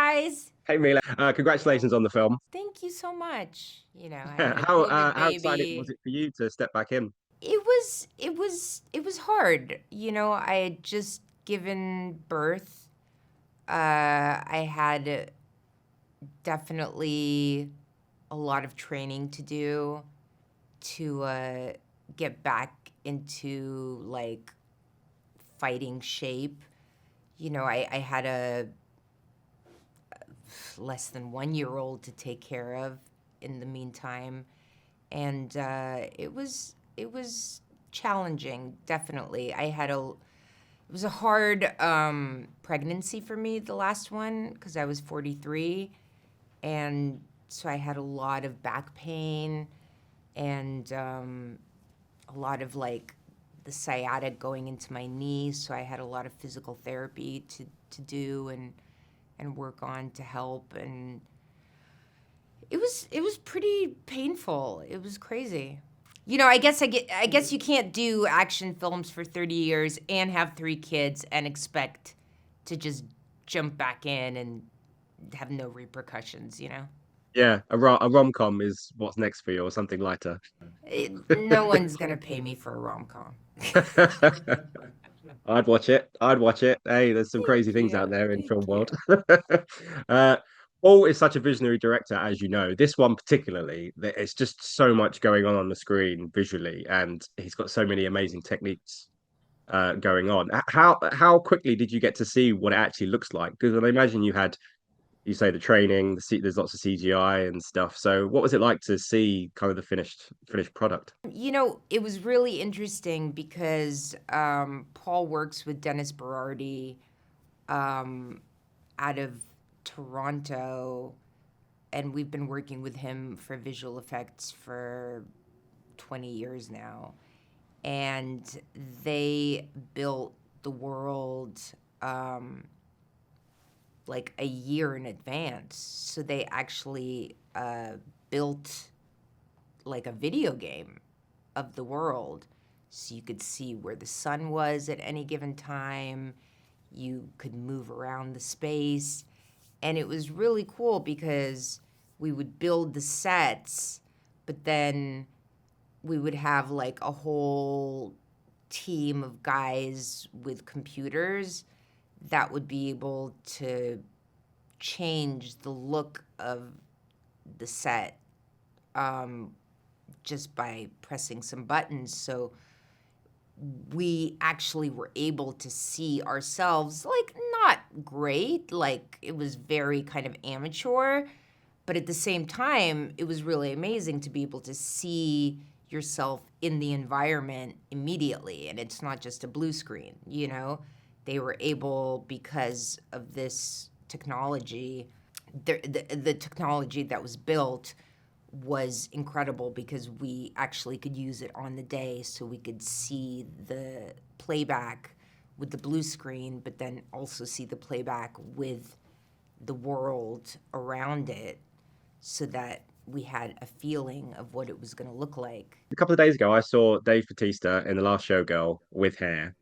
guys. Hey Mila, congratulations on the film. Thank you so much. I had a How COVID how excited was baby. it for you to step back in? It was hard. I had just given birth. I had definitely a lot of training to do to get back into like fighting shape. I had a less than 1 year old to take care of in the meantime, and it was challenging. Definitely, it was a hard pregnancy for me, the last one, because I was 43, and so I had a lot of back pain and a lot of like the sciatic going into my knee. So I had a lot of physical therapy to do and work on to help, and it was pretty painful. It was crazy. I guess you can't do action films for 30 years and have 3 kids and expect to just jump back in and have no repercussions. Yeah, a rom-com is what's next for you, or something lighter. No one's gonna pay me for a rom-com. I'd watch it. I'd watch it. Hey, there's some crazy Thank things you. out there in Thank film you. world. uh, Paul is such a visionary director, as you know. This one particularly, it's just so much going on the screen visually, and he's got so many amazing techniques going on. How quickly did you get to see what it actually looks like? Because I imagine you say the training, there's lots of CGI and stuff. So what was it like to see kind of the finished product? It was really interesting because Paul works with Dennis Berardi um, out of Toronto, and we've been working with him for visual effects for 20 years now. And they built the world um, like a year in advance. So they actually built like a video game of the world. So you could see where the sun was at any given time. You could move around the space. And it was really cool because we would build the sets, but then we would have like a whole team of guys with computers that would be able to change the look of the set um, just by pressing some buttons. So we actually were able to see ourselves, like, not great, like, it was very kind of amateur, but at the same time, it was really amazing to be able to see yourself in the environment immediately. And it's not just a blue screen. They were able, because of this technology, the technology that was built was incredible because we actually could use it on the day, so we could see the playback with the blue screen, but then also see the playback with the world around it, so that we had a feeling of what it was going to look like. A couple of days ago, I saw Dave Bautista in The Last Showgirl with hair,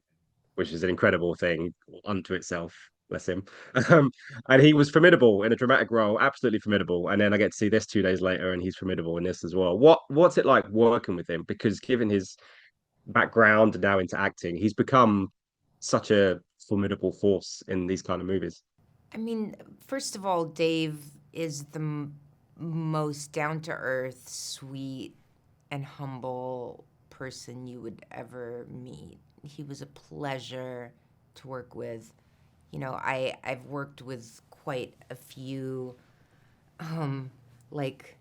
which is an incredible thing unto itself. Bless him. Um, and he was formidable in a dramatic role, absolutely formidable. And then I get to see this 2 days later, and he's formidable in this as well. What's it like working with him? Because given his background and now into acting, he's become such a formidable force in these kind of movies. I mean, first of all, Dave is the most down to earth, sweet, and humble person you would ever meet. He was a pleasure to work with. I've worked with quite a few, um, like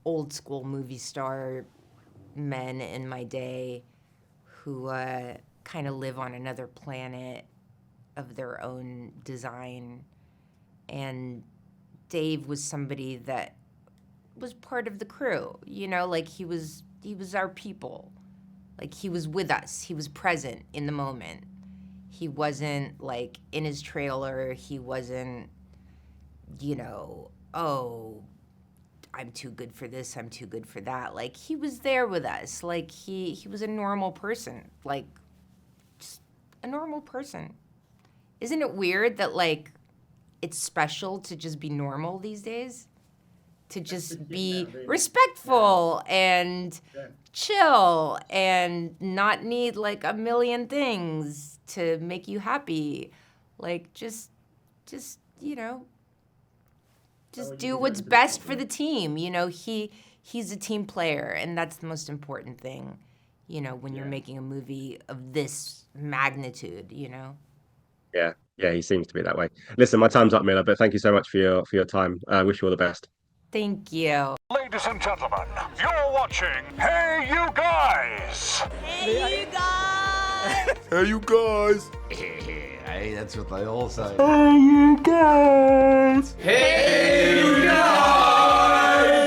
old school movie star men in my day who kind of live on another planet of their own design. And Dave was somebody that was part of the crew, like he was our people. Like he was with us. He was present in the moment. He wasn't like in his trailer. He wasn't, oh, I'm too good for this, I'm too good for that. Like he was there with us. Like he was a normal person. Like just a normal person. Isn't it weird that like it's special to just be normal these days, to just be respectful and chill and not need like a million things to make you happy. Like just you know, just do what's best for the team. You know, he's a team player, and that's the most important thing, you know, when you're making a movie of this magnitude, you know. Yeah, he seems to be that way. Listen, my time's up, Milla, but thank you so much for your time. I wish you all the best. Thank you. Ladies and gentlemen, you're watching Hey You Guys! Hey, you guys! Hey, you guys! Hey, that's what they all say. Hey, you guys! Hey, you guys!